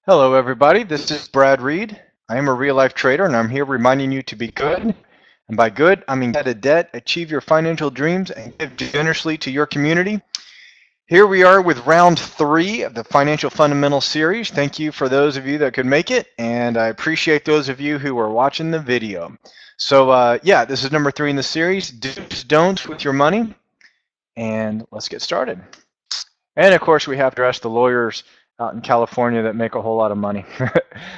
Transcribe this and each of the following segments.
Hello, everybody. This is Brad Reed. I am a real life trader, and I'm here reminding you to be good. And by good, I mean get out of debt, achieve your financial dreams, and give generously to your community. Here we are with round 3 of the Financial Fundamentals series. Thank you for those of you that could make it, and I appreciate those of you who are watching the video. So, yeah, this is number 3 in the series, Do's, Don'ts with your money, and let's get started. And of course, we have to ask the lawyers out in California that make a whole lot of money.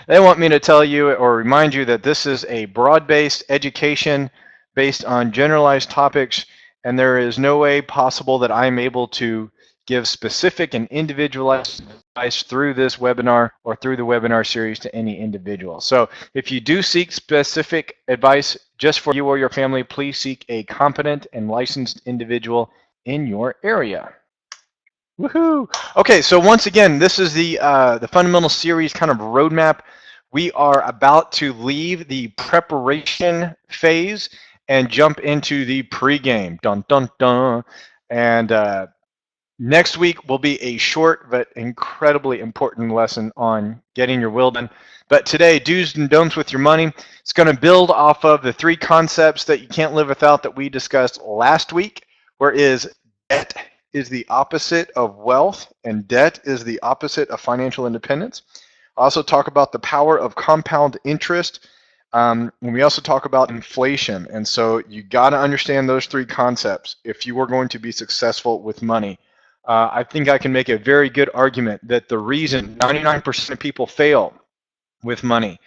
They want me to tell you or remind you that this is a broad-based education based on generalized topics, and there is no way possible that I'm able to give specific and individualized advice through this webinar or through the webinar series to any individual. So if you do seek specific advice just for you or your family, please seek a competent and licensed individual in your area. Woohoo! Okay, so once again, this is the fundamental series kind of roadmap. We are about to leave the preparation phase and jump into the pregame. Dun dun dun. And next week will be a short but incredibly important lesson on getting your will done. But today, do's and don'ts with your money. It's going to build off of the 3 concepts that you can't live without that we discussed last week, whereas debt is the opposite of wealth, and debt is the opposite of financial independence. I also talk about the power of compound interest, and we also talk about inflation. And so you got to understand those 3 concepts if you are going to be successful with money. I think I can make a very good argument that the reason 99% of people fail with money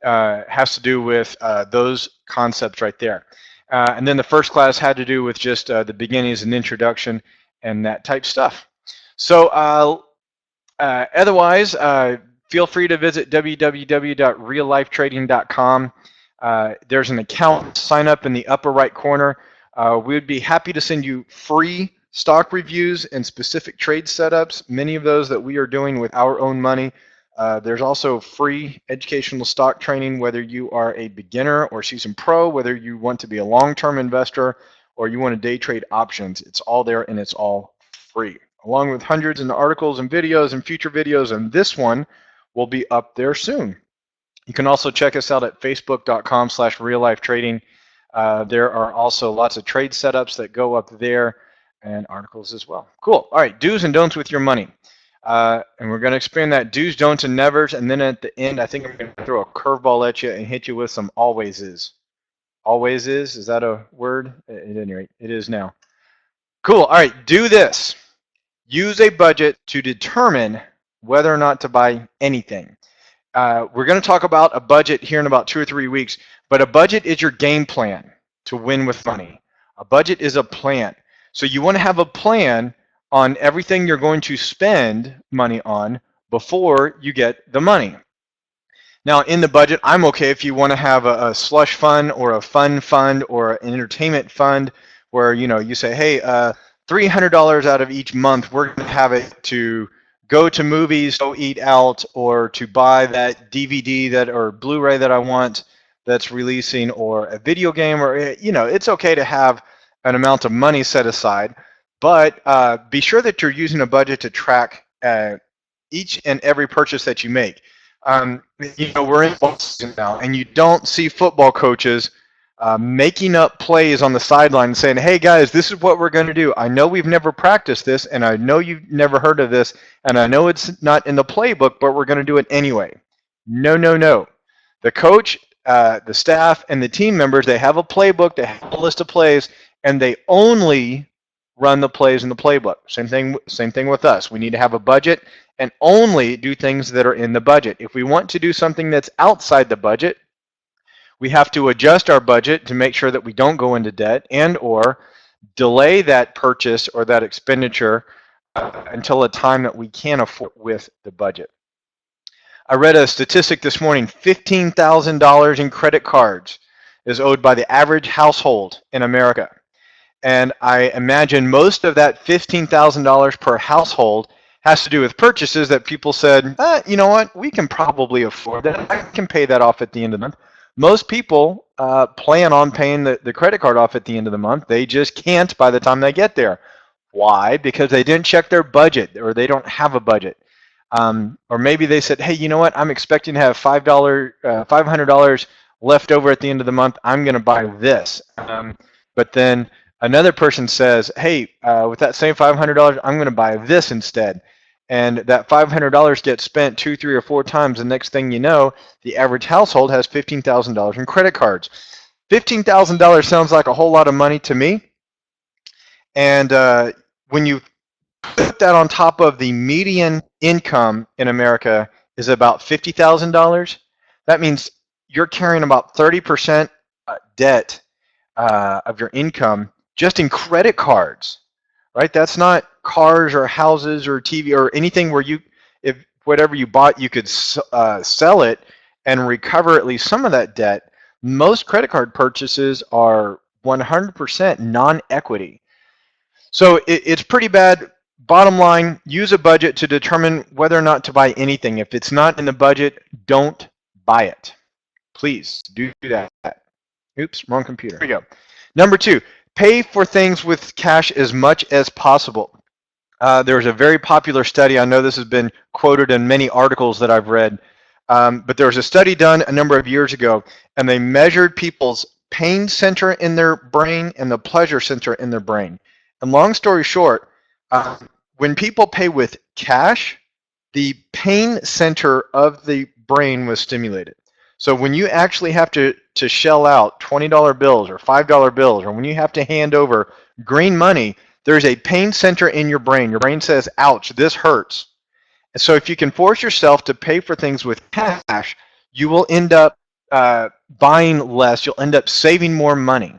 has to do with those concepts right there. And then the first class had to do with just the beginnings and introduction and that type stuff. So otherwise, feel free to visit www.reallifetrading.com. There's an account sign up in the upper right corner. We would be happy to send you free stock reviews and specific trade setups, many of those that we are doing with our own money. There's also free educational stock training, whether you are a beginner or seasoned pro, whether you want to be a long-term investor or you want to day trade options. It's all there and it's all free, along with hundreds of articles and videos and future videos, and this one will be up there soon. You can also check us out at facebook.com/reallifetrading. There are also lots of trade setups that go up there and articles as well. Cool. All right, do's and don'ts with your money. And we're going to expand that do's, don'ts, and nevers, and then at the end, I think I'm going to throw a curveball at you and hit you with some always is. Always is that a word? At any rate, it is now. Cool. All right, do this. Use a budget to determine whether or not to buy anything. We're going to talk about a budget here in about 2 or 3 weeks, but a budget is your game plan to win with money. A budget is a plan. So you want to have a plan on everything you're going to spend money on before you get the money. Now, in the budget, I'm okay if you want to have a slush fund or a fun fund or an entertainment fund where you say, hey, $300 out of each month, we're going to have it to go to movies, go eat out, or to buy that DVD or Blu-ray that I want that's releasing, or a video game, or it's okay to have an amount of money set aside, but be sure that you're using a budget to track each and every purchase that you make. We're in football season now, and you don't see football coaches making up plays on the sideline and saying, hey guys, this is what we're going to do. I know we've never practiced this, and I know you've never heard of this, and I know it's not in the playbook, but we're going to do it anyway. No, no, no. The coach, the staff, and the team members, they have a playbook, they have a list of plays, and they only run the plays in the playbook. Same thing with us. We need to have a budget and only do things that are in the budget. If we want to do something that's outside the budget, we have to adjust our budget to make sure that we don't go into debt and or delay that purchase or that expenditure until a time that we can afford with the budget. I read a statistic this morning, $15,000 in credit cards is owed by the average household in America. And I imagine most of that $15,000 per household has to do with purchases that people said, you know what, we can probably afford that. I can pay that off at the end of the month. Most people plan on paying the credit card off at the end of the month. They just can't by the time they get there. Why? Because they didn't check their budget or they don't have a budget. Or maybe they said, hey, you know what? I'm expecting to have $500 left over at the end of the month. I'm going to buy this. But then another person says, hey, with that same $500, I'm going to buy this instead. And that $500 gets spent 2, 3, or 4 times. The next thing you know, the average household has $15,000 in credit cards. $15,000 sounds like a whole lot of money to me. And when you put that on top of the median income in America is about $50,000, that means you're carrying about 30% debt of your income just in credit cards, right? That's not cars or houses or TV or anything where if whatever you bought, you could sell it and recover at least some of that debt. Most credit card purchases are 100% non-equity. So it's pretty bad. Bottom line, use a budget to determine whether or not to buy anything. If it's not in the budget, don't buy it. Please do that. Oops, wrong computer. Here we go. Number 2, pay for things with cash as much as possible. There's a very popular study. I know this has been quoted in many articles that I've read, but there was a study done a number of years ago, and they measured people's pain center in their brain and the pleasure center in their brain. And long story short, when people pay with cash, the pain center of the brain was stimulated. So when you actually have to shell out $20 bills or $5 bills, or when you have to hand over green money, there's a pain center in your brain. Your brain says, ouch, this hurts. And so if you can force yourself to pay for things with cash, you will end up buying less. You'll end up saving more money.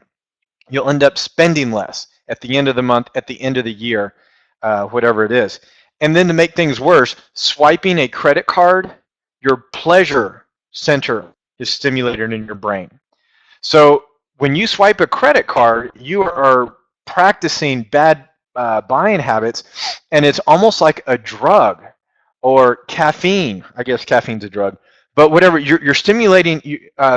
You'll end up spending less at the end of the month, at the end of the year, whatever it is. And then to make things worse, swiping a credit card, your pleasure center is stimulated in your brain. So when you swipe a credit card, you are practicing bad buying habits, and it's almost like a drug or caffeine. I guess caffeine's a drug, but whatever, you're stimulating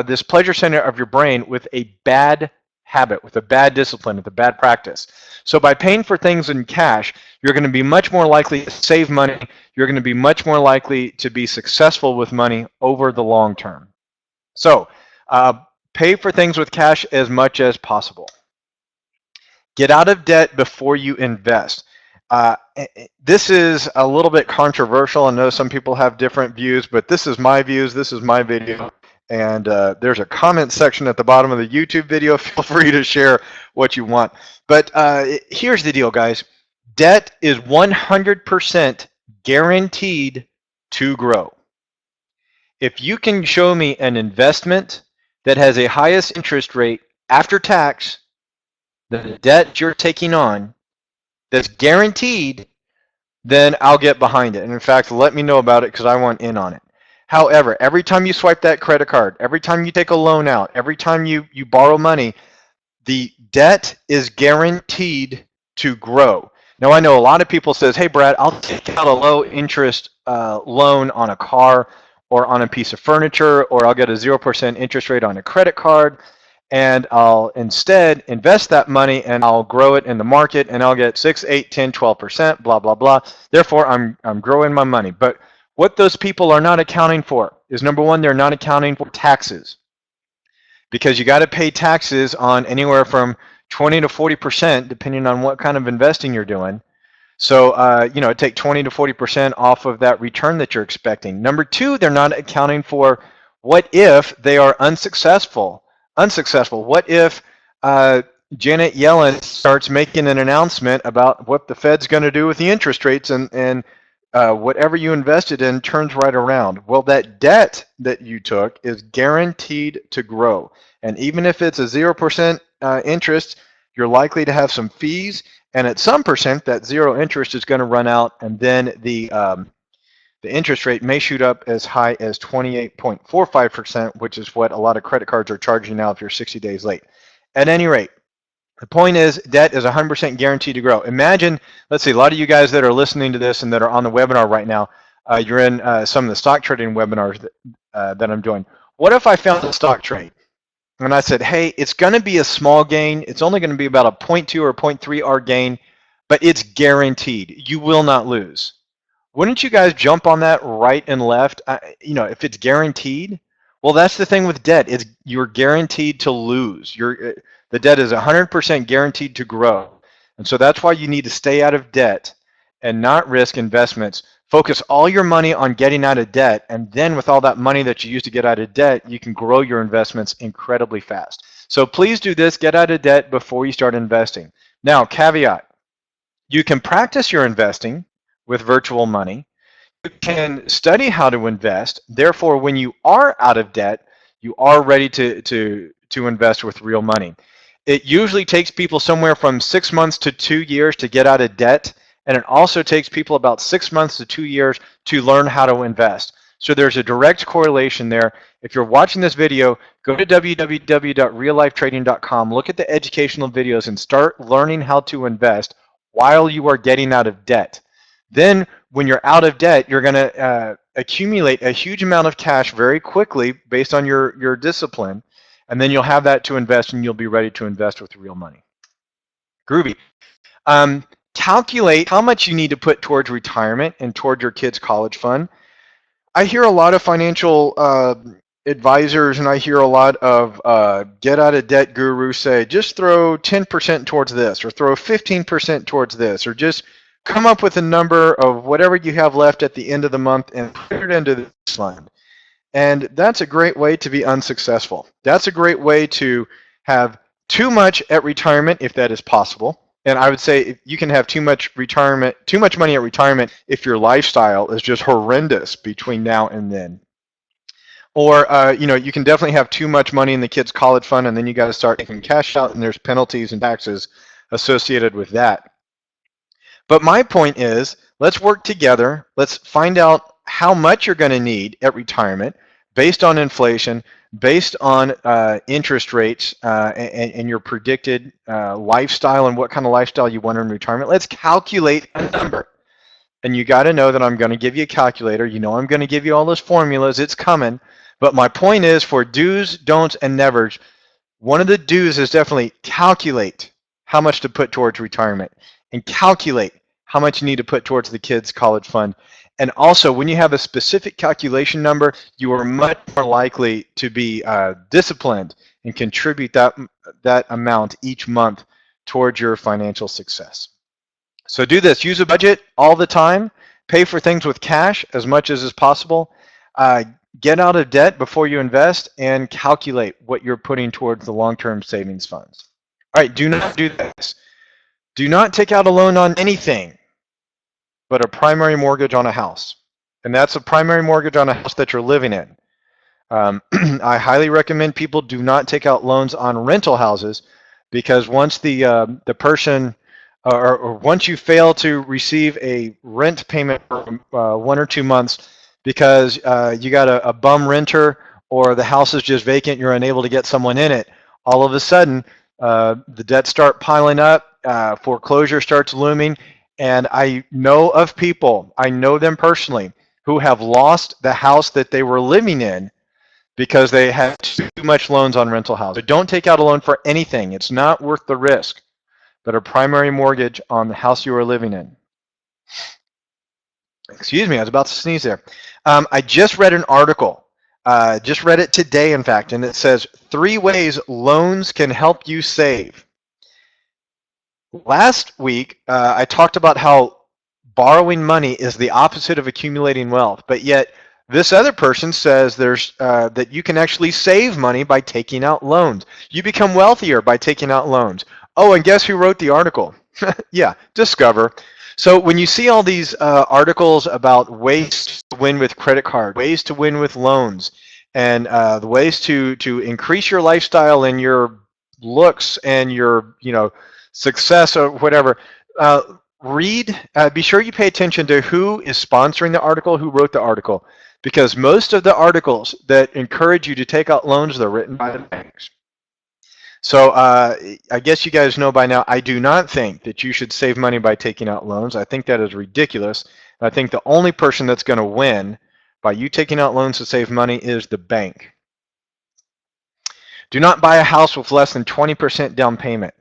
this pleasure center of your brain with a bad habit, with a bad discipline, with a bad practice. So by paying for things in cash, you're going to be much more likely to save money. You're going to be much more likely to be successful with money over the long term. So pay for things with cash as much as possible. Get out of debt before you invest. This is a little bit controversial. I know some people have different views, but this is my views. This is my video. And there's a comment section at the bottom of the YouTube video. Feel free to share what you want. But here's the deal, guys. Debt is 100% guaranteed to grow. If you can show me an investment that has a highest interest rate after tax than the debt you're taking on that's guaranteed, then I'll get behind it. And in fact, let me know about it because I want in on it. However, every time you swipe that credit card, every time you take a loan out, every time you borrow money, the debt is guaranteed to grow. Now, I know a lot of people says, hey, Brad, I'll take out a low interest loan on a car or on a piece of furniture, or I'll get a 0% interest rate on a credit card, and I'll instead invest that money and I'll grow it in the market and I'll get 6, 8, 10, 12%, blah, blah, blah. Therefore, I'm growing my money. But what those people are not accounting for is, number one, they're not accounting for taxes, because you got to pay taxes on anywhere from 20 to 40%, depending on what kind of investing you're doing. So, take 20 to 40% off of that return that you're expecting. Number two, they're not accounting for what if they are unsuccessful. What if Janet Yellen starts making an announcement about what the Fed's going to do with the interest rates, and whatever you invested in turns right around? Well, that debt that you took is guaranteed to grow. And even if it's a 0% interest, you're likely to have some fees. And at some percent, that zero interest is going to run out, and then the interest rate may shoot up as high as 28.45%, which is what a lot of credit cards are charging now if you're 60 days late. At any rate, the point is, debt is 100% guaranteed to grow. Imagine, let's see, a lot of you guys that are listening to this and that are on the webinar right now, you're in some of the stock trading webinars that I'm doing. What if I found a stock trade and I said, hey, it's going to be a small gain. It's only going to be about a 0.2 or 0.3 R gain, but it's guaranteed. You will not lose. Wouldn't you guys jump on that right and left? If it's guaranteed, well, that's the thing with debt. You're guaranteed to lose. The debt is 100% guaranteed to grow. And so that's why you need to stay out of debt and not risk investments. Focus all your money on getting out of debt, and then with all that money that you use to get out of debt, you can grow your investments incredibly fast. So please do this, get out of debt before you start investing. Now, caveat, you can practice your investing with virtual money. You can study how to invest. Therefore, when you are out of debt, you are ready to invest with real money. It usually takes people somewhere from 6 months to 2 years to get out of debt, and it also takes people about 6 months to 2 years to learn how to invest. So there's a direct correlation there. If you're watching this video, go to www.reallifetrading.com, look at the educational videos, and start learning how to invest while you are getting out of debt. Then when you're out of debt, you're going to accumulate a huge amount of cash very quickly based on your discipline, and then you'll have that to invest, and you'll be ready to invest with real money. Groovy. Calculate how much you need to put towards retirement and toward your kids' college fund. I hear a lot of financial advisors, and I hear a lot of get out of debt gurus say, just throw 10% towards this, or throw 15% towards this, or just come up with a number of whatever you have left at the end of the month and put it into this fund. And that's a great way to be unsuccessful. That's a great way to have too much at retirement, if that is possible. And I would say you can have too much money at retirement if your lifestyle is just horrendous between now and then. Or you can definitely have too much money in the kids' college fund, and then you got to start taking cash out, and there's penalties and taxes associated with that. But my point is, let's work together. Let's find out how much you're going to need at retirement based on inflation, based on interest rates, and your predicted lifestyle and what kind of lifestyle you want in retirement. Let's calculate a number. And you got to know that I'm going to give you a calculator. You know I'm going to give you all those formulas. It's coming. But my point is, for do's, don'ts, and nevers, one of the do's is definitely calculate how much to put towards retirement, and calculate how much you need to put towards the kids' college fund. And also, when you have a specific calculation number, you are much more likely to be disciplined and contribute that amount each month towards your financial success. So do this. Use a budget all the time. Pay for things with cash as much as is possible. Get out of debt before you invest, and calculate what you're putting towards the long-term savings funds. All right, do not do this. Do not take out a loan on anything but a primary mortgage on a house. And that's a primary mortgage on a house that you're living in. I highly recommend people do not take out loans on rental houses, because once the person or once you fail to receive a rent payment for 1 or 2 months because you got a bum renter, or the house is just vacant, you're unable to get someone in it, all of a sudden the debts start piling up, foreclosure starts looming, and I know of people, I know them personally, who have lost the house that they were living in because they had too much loans on rental houses. So don't take out a loan for anything. It's not worth the risk, but a primary mortgage on the house you are living in. Excuse me, I was about to sneeze there. I just read an article, just read it today, in fact, and it says 3 ways loans can help you save. Last week, I talked about how borrowing money is the opposite of accumulating wealth, but yet this other person says that you can actually save money by taking out loans. You become wealthier by taking out loans. Oh, and guess who wrote the article? Yeah, Discover. So when you see all these articles about ways to win with credit card, ways to win with loans, and the ways to increase your lifestyle and your looks and your success or whatever, be sure you pay attention to who is sponsoring the article, who wrote the article, because most of the articles that encourage you to take out loans, they're written by the banks. So I guess you guys know by now, I do not think that you should save money by taking out loans. I think that is ridiculous. I think the only person that's going to win by you taking out loans to save money is the bank. Do not buy a house with less than 20% down payment.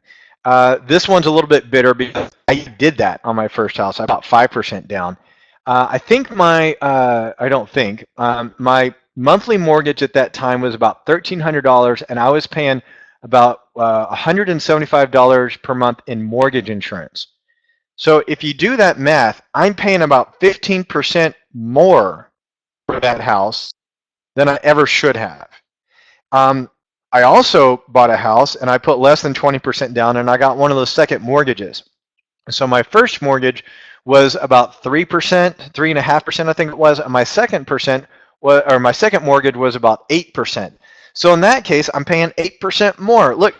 This one's a little bit bitter because I did that on my first house. I bought 5% down. I think I don't think, my monthly mortgage at that time was about $1,300, and I was paying about $175 per month in mortgage insurance. So if you do that math, I'm paying about 15% more for that house than I ever should have. Um, I also bought a house and I put less than 20% down, and I got one of those second mortgages. So my first mortgage was about 3%, 3.5%, I think it was. And my my second mortgage was about 8%. So in that case, I'm paying 8% more. Look,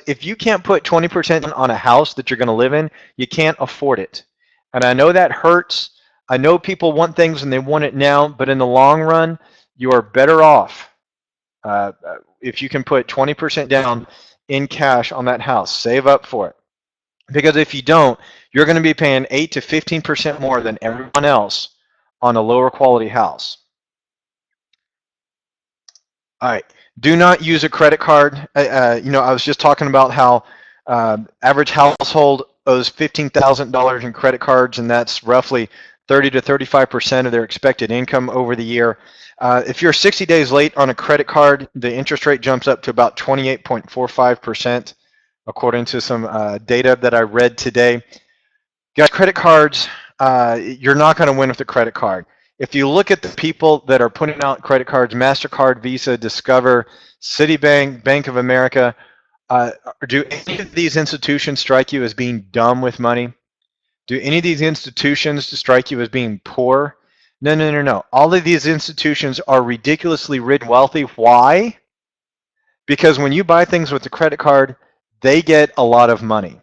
if you can't put 20% on a house that you're going to live in, you can't afford it. And I know that hurts. I know people want things and they want it now, but in the long run, you are better off if you can put 20% down in cash on that house. Save up for it. Because if you don't, you're going to be paying 8 to 15% more than everyone else on a lower quality house. All right. Do not use a credit card. I was just talking about how average household owes $15,000 in credit cards, and that's roughly 30 to 35% of their expected income over the year. If you're 60 days late on a credit card, the interest rate jumps up to about 28.45%, according to some data that I read today. Guys, credit cards, you're not going to win with a credit card. If you look at the people that are putting out credit cards, MasterCard, Visa, Discover, Citibank, Bank of America, do any of these institutions strike you as being dumb with money? Do any of these institutions strike you as being poor? No, no, no, no. All of these institutions are ridiculously rich and wealthy. Why? Because when you buy things with a credit card, they get a lot of money.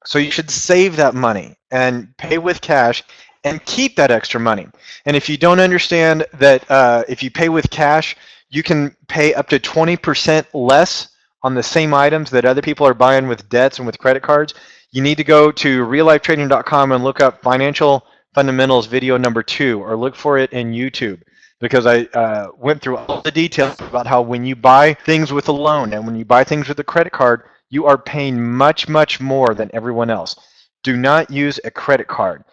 So you should save that money and pay with cash and keep that extra money. And if you don't understand that if you pay with cash, you can pay up to 20% less on the same items that other people are buying with debts and with credit cards, you need to go to reallifetrading.com and look up Financial Fundamentals video number 2, or look for it in YouTube, because I went through all the details about how when you buy things with a loan and when you buy things with a credit card, you are paying much, much more than everyone else. Do not use a credit card.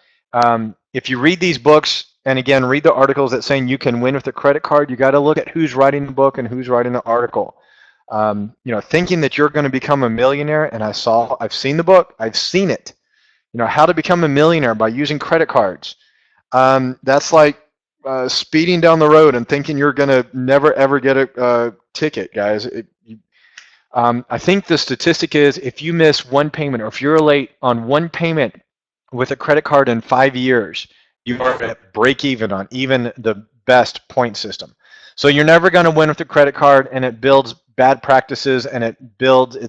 If you read these books, and again, read the articles that saying you can win with a credit card, you got to look at who's writing the book and who's writing the article. Thinking that you're going to become a millionaire, and I've seen the book, I've seen it. How to become a millionaire by using credit cards. That's like speeding down the road and thinking you're going to never ever get a ticket, guys. I think the statistic is if you miss one payment, or if you're late on one payment with a credit card in 5 years, you are at break even on even the best point system. So you're never going to win with a credit card, and it builds bad practices, and it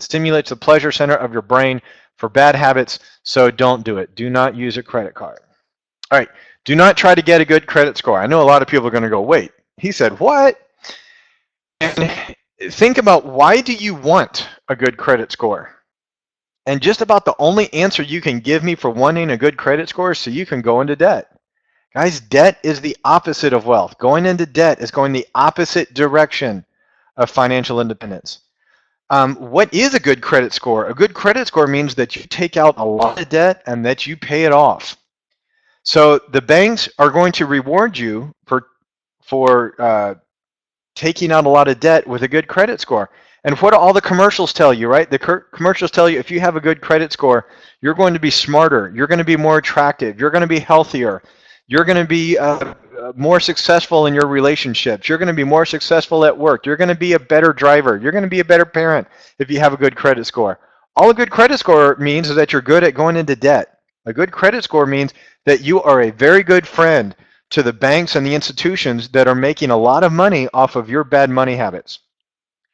stimulates the pleasure center of your brain for bad habits. So don't do it. Do not use a credit card. All right. Do not try to get a good credit score. I know a lot of people are going to go, wait, he said what? And think about, why do you want a good credit score? And just about the only answer you can give me for wanting a good credit score is so you can go into debt. Guys, debt is the opposite of wealth. Going into debt is going the opposite direction of financial independence. What is a good credit score? A good credit score means that you take out a lot of debt and that you pay it off. So the banks are going to reward you for taking out a lot of debt with a good credit score. And what do all the commercials tell you, right? The commercials tell you if you have a good credit score, you're going to be smarter, you're going to be more attractive, you're going to be healthier, you're going to be more successful in your relationships, you're going to be more successful at work, you're going to be a better driver, you're going to be a better parent if you have a good credit score. All a good credit score means is that you're good at going into debt. A good credit score means that you are a very good friend to the banks and the institutions that are making a lot of money off of your bad money habits.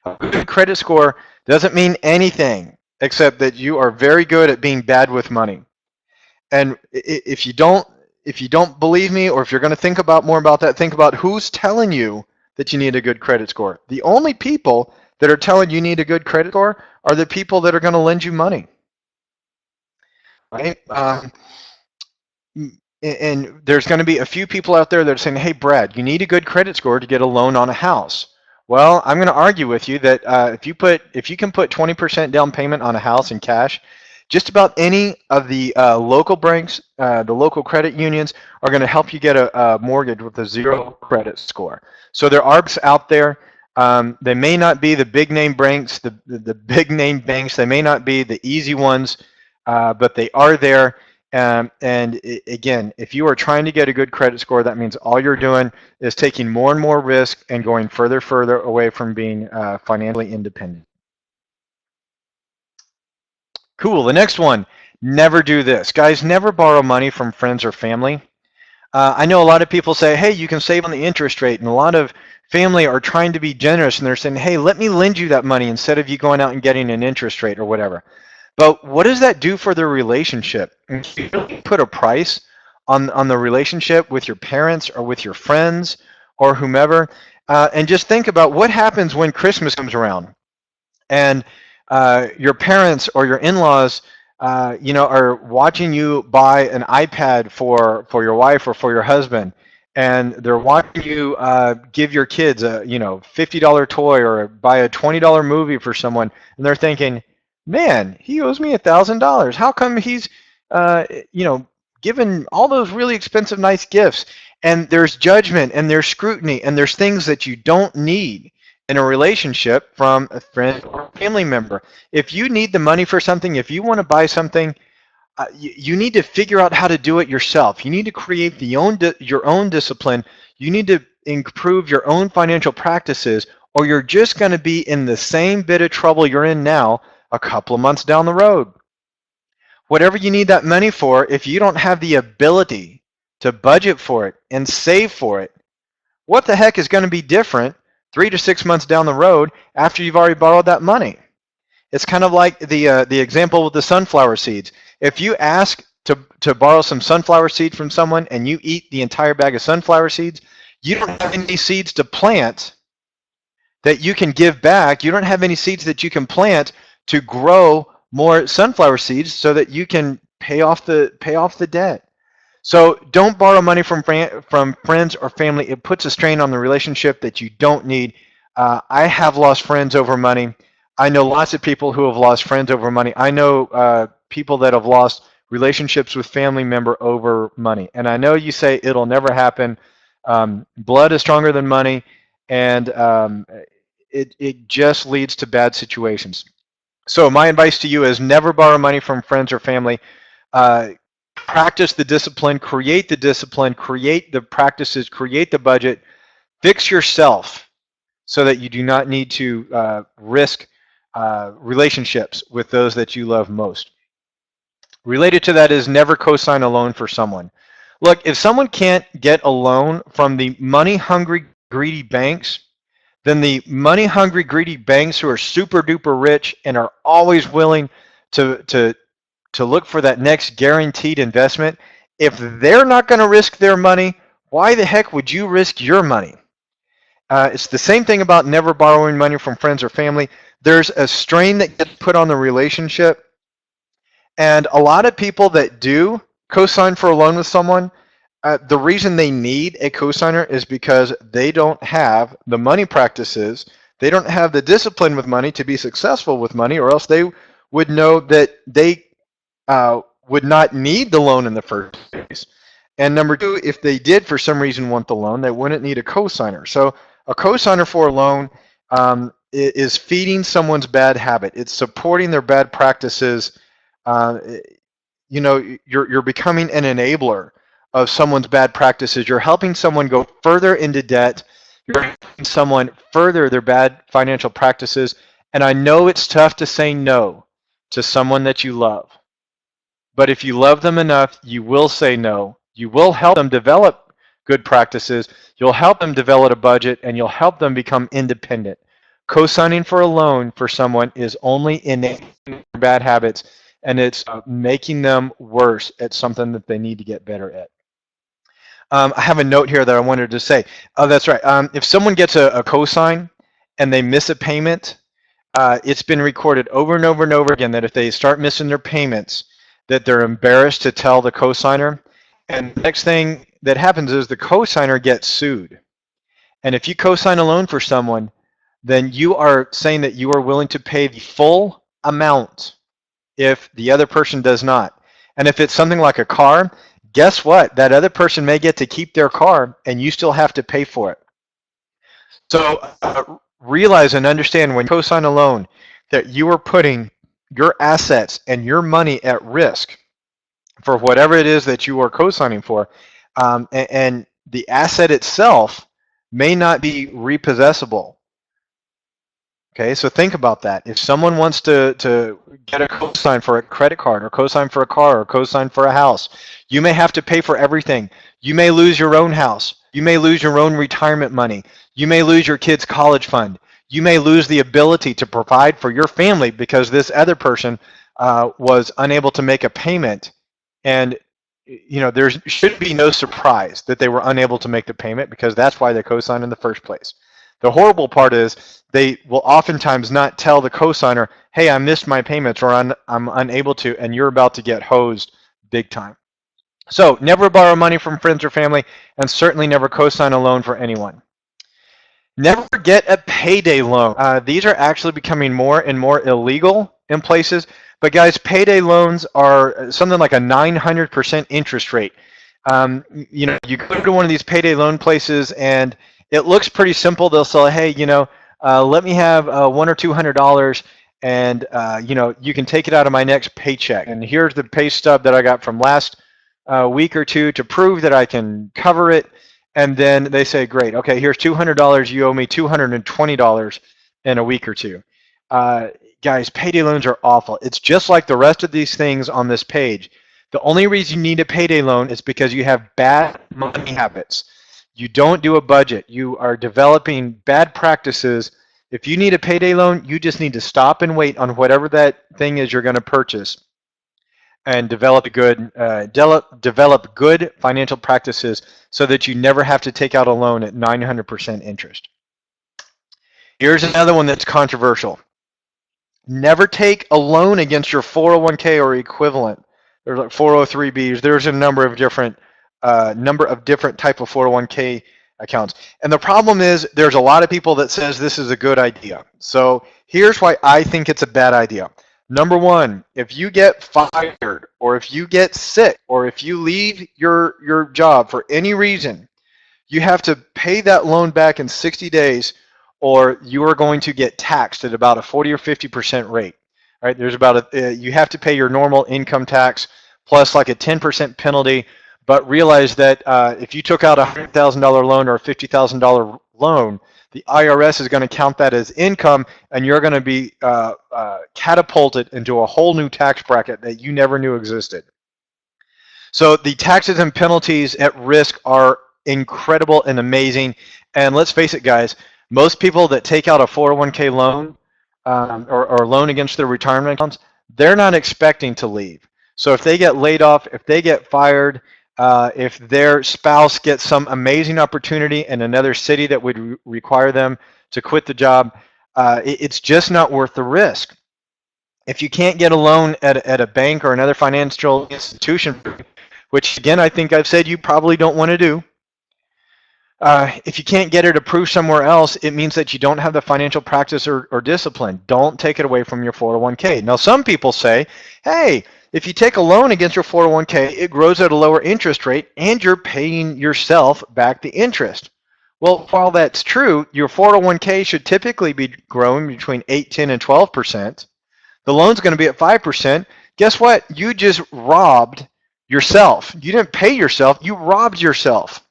A good credit score doesn't mean anything except that you are very good at being bad with money. And if you don't believe me, or if you're going to think about more about that, think about who's telling you that you need a good credit score. The only people that are telling you need a good credit score are the people that are going to lend you money. Right? And there's going to be a few people out there that are saying, hey, Brad, you need a good credit score to get a loan on a house. Well, I'm going to argue with you that if you can put 20% down payment on a house in cash, Just about any of the local banks, the local credit unions are going to help you get a mortgage with a zero credit score. So there are banks out there. They may not be the big name banks, the big name banks. They may not be the easy ones, but they are there. And again, if you are trying to get a good credit score, that means all you're doing is taking more and more risk and going further away from being financially independent. Cool. The next one, never do this. Guys, never borrow money from friends or family. I know a lot of people say, hey, you can save on the interest rate. And a lot of family are trying to be generous and they're saying, hey, let me lend you that money instead of you going out and getting an interest rate or whatever. But what does that do for the relationship? If you really put a price on the relationship with your parents or with your friends or whomever, and just think about what happens when Christmas comes around and your parents or your in-laws are watching you buy an iPad for your wife or for your husband, and they're watching you give your kids a $50 toy or buy a $20 movie for someone, and they're thinking, man, he owes me $1,000. How come he's given all those really expensive nice gifts? And there's judgment and there's scrutiny and there's things that you don't need in a relationship from a friend or family member. If you need the money for something, if you want to buy something, you need to figure out how to do it yourself. You need to create your own discipline. You need to improve your own financial practices, or you're just going to be in the same bit of trouble you're in now a couple of months down the road. Whatever you need that money for, if you don't have the ability to budget for it and save for it, what the heck is going to be different 3 to 6 months down the road after you've already borrowed that money? It's kind of like the example with the sunflower seeds. If you ask to borrow some sunflower seeds from someone and you eat the entire bag of sunflower seeds, you don't have any seeds to plant that you can give back. You don't have any seeds that you can plant to grow more sunflower seeds so that you can pay off the debt. So don't borrow money from friends or family. It puts a strain on the relationship that you don't need. I have lost friends over money. I know lots of people who have lost friends over money. I know people that have lost relationships with family member over money. And I know you say it'll never happen. Blood is stronger than money, and it just leads to bad situations. So my advice to you is never borrow money from friends or family. Practice the discipline, create the practices, create the budget, fix yourself so that you do not need to risk relationships with those that you love most. Related to that is never co-sign a loan for someone. Look, if someone can't get a loan from the money-hungry, greedy banks, then the money-hungry, greedy banks who are super duper rich and are always willing to look for that next guaranteed investment, if they're not going to risk their money, why the heck would you risk your money? It's the same thing about never borrowing money from friends or family. There's a strain that gets put on the relationship, and a lot of people that do co-sign for a loan with someone, the reason they need a cosigner is because they don't have the money practices, they don't have the discipline with money to be successful with money, or else they would know that they would not need the loan in the first place. And number two, if they did for some reason want the loan, they wouldn't need a cosigner. So a cosigner for a loan is feeding someone's bad habit. It's supporting their bad practices. You're becoming an enabler of someone's bad practices. You're helping someone go further into debt. You're helping someone further their bad financial practices. And I know it's tough to say no to someone that you love. But if you love them enough, you will say no. You will help them develop good practices. You'll help them develop a budget, and you'll help them become independent. Co-signing for a loan for someone is only enabling bad habits, and it's making them worse at something that they need to get better at. I have a note here that I wanted to say. Oh, that's right. If someone gets a cosign and they miss a payment, it's been recorded over and over and over again that if they start missing their payments, that they're embarrassed to tell the cosigner. And the next thing that happens is the cosigner gets sued. And if you cosign a loan for someone, then you are saying that you are willing to pay the full amount if the other person does not. And if it's something like a car, guess what? That other person may get to keep their car and you still have to pay for it. So realize and understand when you co-sign a loan that you are putting your assets and your money at risk for whatever it is that you are co-signing for. And the asset itself may not be repossessable. Okay, so think about that. If someone wants to get a cosign for a credit card or cosign for a car or cosign for a house, you may have to pay for everything. You may lose your own house. You may lose your own retirement money. You may lose your kid's college fund. You may lose the ability to provide for your family because this other person was unable to make a payment. And there should be no surprise that they were unable to make the payment because that's why they co-signed in the first place. The horrible part is they will oftentimes not tell the cosigner, hey, I missed my payments or I'm unable to, and you're about to get hosed big time. So never borrow money from friends or family, and certainly never co-sign a loan for anyone. Never get a payday loan. These are actually becoming more and more illegal in places. But guys, payday loans are something like a 900% interest rate. You go to one of these payday loan places and it looks pretty simple. They'll say, hey, let me have $100 or $200 and, you can take it out of my next paycheck. And here's the pay stub that I got from last week or two to prove that I can cover it. And then they say, great, okay, here's $200. You owe me $220 in a week or two. Guys, payday loans are awful. It's just like the rest of these things on this page. The only reason you need a payday loan is because you have bad money habits. You don't do a budget. You are developing bad practices. If you need a payday loan, you just need to stop and wait on whatever that thing is you're going to purchase and develop good financial practices so that you never have to take out a loan at 900% interest. Here's another one that's controversial. Never take a loan against your 401k or equivalent. There's like 403bs. There's a number of different type of 401k accounts. And the problem is there's a lot of people that says this is a good idea. So here's why I think it's a bad idea. Number one, if you get fired or if you get sick or if you leave your job for any reason, you have to pay that loan back in 60 days or you are going to get taxed at about a 40 or 50% rate. All right, there's about you have to pay your normal income tax plus like a 10% penalty, but realize that if you took out a $100,000 loan or a $50,000 loan, the IRS is going to count that as income, and you're going to be catapulted into a whole new tax bracket that you never knew existed. So the taxes and penalties at risk are incredible and amazing. And let's face it, guys, most people that take out a 401k loan or loan against their retirement accounts, they're not expecting to leave. So if they get laid off, if they get fired, if their spouse gets some amazing opportunity in another city that would require them to quit the job, it's just not worth the risk. If you can't get a loan at a bank or another financial institution, which again, I think I've said you probably don't want to do, if you can't get it approved somewhere else, it means that you don't have the financial practice or discipline. Don't take it away from your 401k. Now, some people say, hey, if you take a loan against your 401k, it grows at a lower interest rate and you're paying yourself back the interest. Well, while that's true, your 401k should typically be growing between 8, 10, and 12%. The loan's going to be at 5%. Guess what? You just robbed yourself. You didn't pay yourself. You robbed yourself.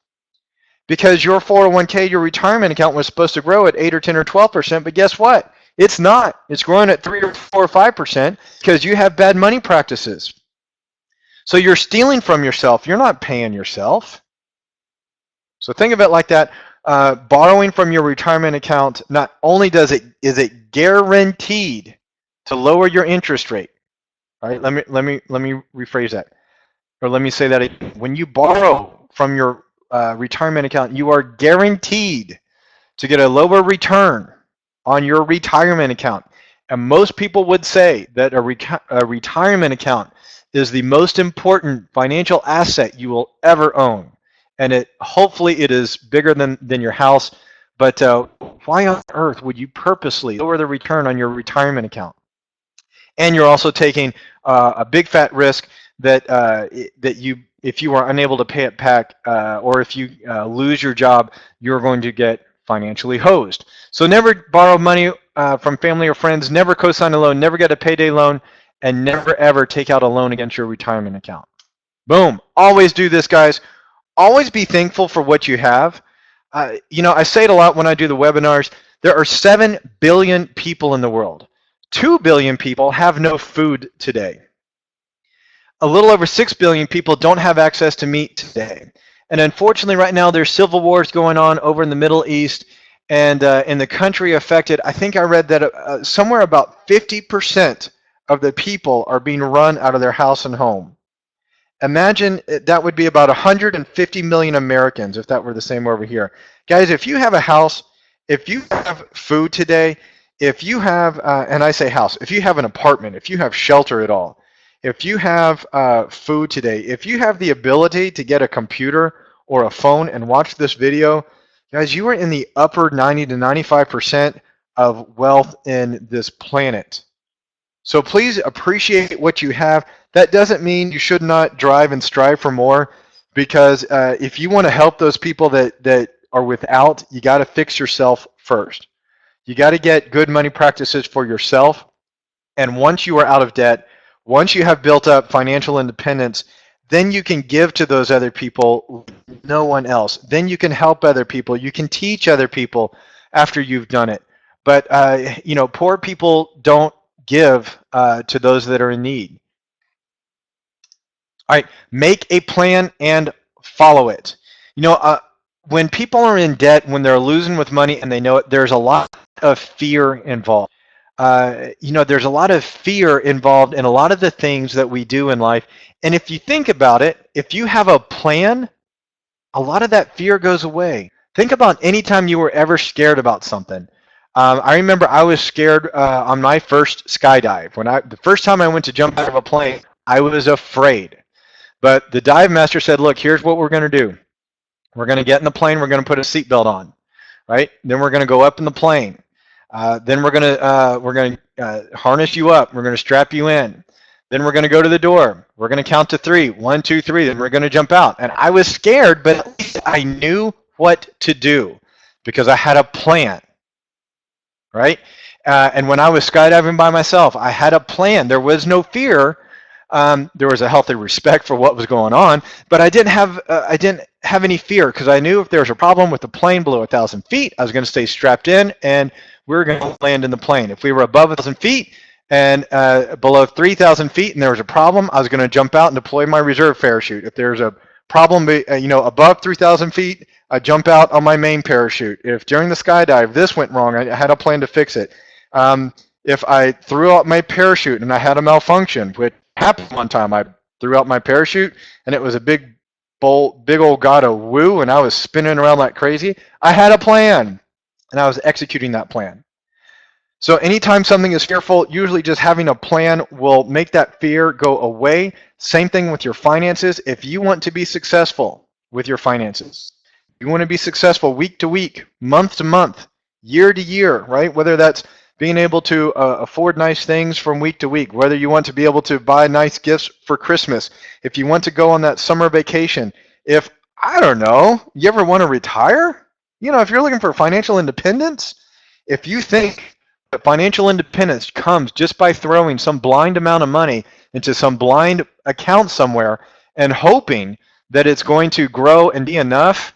Because your 401k, your retirement account was supposed to grow at 8 or 10 or 12%, but guess what? It's not. It's growing at 3 or 4 or 5% because you have bad money practices. So you're stealing from yourself. You're not paying yourself. So think of it like that. Borrowing from your retirement account, not only is it guaranteed to lower your interest rate. All right, let me rephrase that. Or let me say that again. When you borrow from your retirement account, you are guaranteed to get a lower return on your retirement account. And most people would say that a retirement account is the most important financial asset you will ever own. And hopefully it is bigger than your house. But why on earth would you purposely lower the return on your retirement account? and you're also taking a big fat risk that if you are unable to pay it back, or if you lose your job, you're going to get financially hosed. So never borrow money from family or friends, never co-sign a loan, never get a payday loan, and never ever take out a loan against your retirement account. Boom. Always do this, guys. Always be thankful for what you have. I say it a lot when I do the webinars. There are 7 billion people in the world. 2 billion people have no food today. A little over 6 billion people don't have access to meat today. And unfortunately, right now, there's civil wars going on over in the Middle East. And in the country affected, I think I read that somewhere about 50% of the people are being run out of their house and home. Imagine that would be about 150 million Americans if that were the same over here. Guys, if you have a house, if you have food today, if you have, and I say house, if you have an apartment, if you have shelter at all, if you have food today, if you have the ability to get a computer or a phone and watch this video, guys, you are in the upper 90 to 95% of wealth in this planet. So please appreciate what you have. That doesn't mean you should not drive and strive for more, because if you want to help those people that are without, you got to fix yourself first. You got to get good money practices for yourself. And once you are out of debt, once you have built up financial independence, then you can give to those other people, no one else. Then you can help other people. You can teach other people after you've done it. But poor people don't give to those that are in need. All right, make a plan and follow it. When people are in debt, when they're losing with money and they know it, there's a lot of fear involved. There's a lot of fear involved in a lot of the things that we do in life. And if you think about it, if you have a plan, a lot of that fear goes away. Think about any time you were ever scared about something. I remember I was scared on my first skydive. The first time I went to jump out of a plane, I was afraid. But the dive master said, look, here's what we're going to do. We're going to get in the plane. We're going to put a seatbelt on, right? Then we're going to go up in the plane. Then we're going to harness you up. We're going to strap you in. Then we're going to go to the door. We're going to count to 3. 1, 2, 3. Then we're going to jump out. And I was scared, but at least I knew what to do because I had a plan, right? And when I was skydiving by myself, I had a plan. There was no fear. There was a healthy respect for what was going on, but I didn't have any fear because I knew if there was a problem with the plane below 1,000 feet, I was going to stay strapped in and we were going to land in the plane. If we were above 1,000 feet and below 3,000 feet and there was a problem, I was going to jump out and deploy my reserve parachute. If there's a problem, above 3,000 feet, I jump out on my main parachute. If during the skydive this went wrong, I had a plan to fix it. If I threw out my parachute and I had a malfunction, which happened one time, I threw out my parachute and it was a big old god of woo and I was spinning around like crazy, I had a plan and I was executing that plan. So anytime something is fearful, usually just having a plan will make that fear go away. Same thing with your finances. If you want to be successful with your finances, you want to be successful week to week, month to month, year to year, right? Whether that's being able to afford nice things from week to week, whether you want to be able to buy nice gifts for Christmas, if you want to go on that summer vacation, if, I don't know, you ever want to retire? If you're looking for financial independence, if you think that financial independence comes just by throwing some blind amount of money into some blind account somewhere and hoping that it's going to grow and be enough,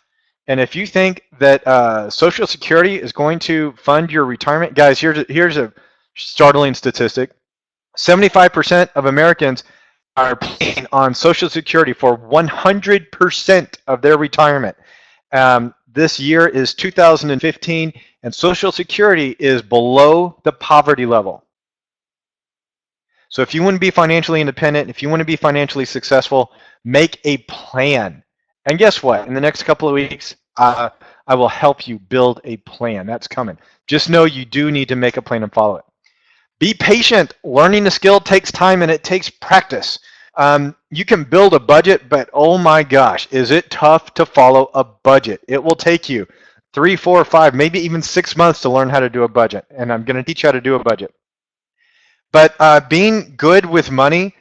and if you think that Social Security is going to fund your retirement, guys, here's a startling statistic. 75% of Americans are paying on Social Security for 100% of their retirement. This year is 2015, and Social Security is below the poverty level. So if you want to be financially independent, if you want to be financially successful, make a plan. And guess what? In the next couple of weeks, I will help you build a plan. That's coming. Just know you do need to make a plan and follow it. Be patient. Learning the skill takes time and it takes practice. You can build a budget, but oh my gosh, is it tough to follow a budget? It will take you 3, 4, 5, maybe even 6 months to learn how to do a budget. And I'm going to teach you how to do a budget. But being good with money,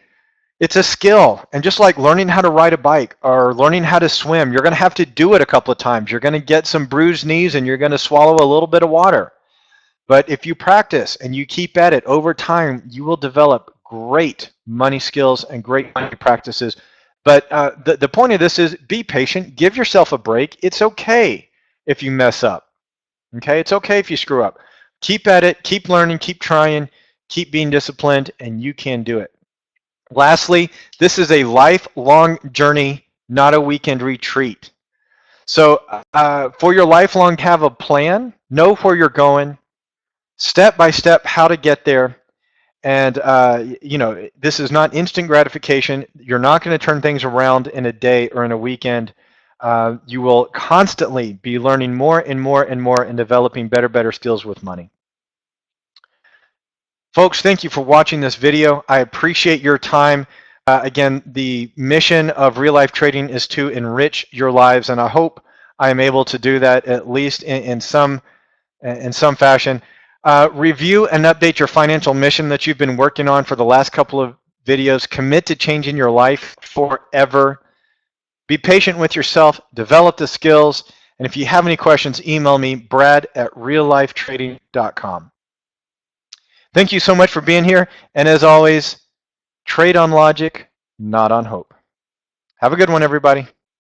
it's a skill. And just like learning how to ride a bike or learning how to swim, you're going to have to do it a couple of times. You're going to get some bruised knees and you're going to swallow a little bit of water. But if you practice and you keep at it over time, you will develop great money skills and great money practices. But the point of this is be patient, give yourself a break. It's okay if you mess up. Okay, it's okay if you screw up. Keep at it, keep learning, keep trying, keep being disciplined, and you can do it. Lastly, this is a lifelong journey, not a weekend retreat. So for your lifelong, have a plan, know where you're going, step by step how to get there. And this is not instant gratification. You're not going to turn things around in a day or in a weekend. You will constantly be learning more and more and more and developing better skills with money. Folks, thank you for watching this video. I appreciate your time. Again, the mission of Real Life Trading is to enrich your lives, and I hope I am able to do that at least in some fashion. Review and update your financial mission that you've been working on for the last couple of videos. Commit to changing your life forever. Be patient with yourself. Develop the skills. And if you have any questions, email me, brad@reallifetrading.com. Thank you so much for being here. And as always, trade on logic, not on hope. Have a good one, everybody.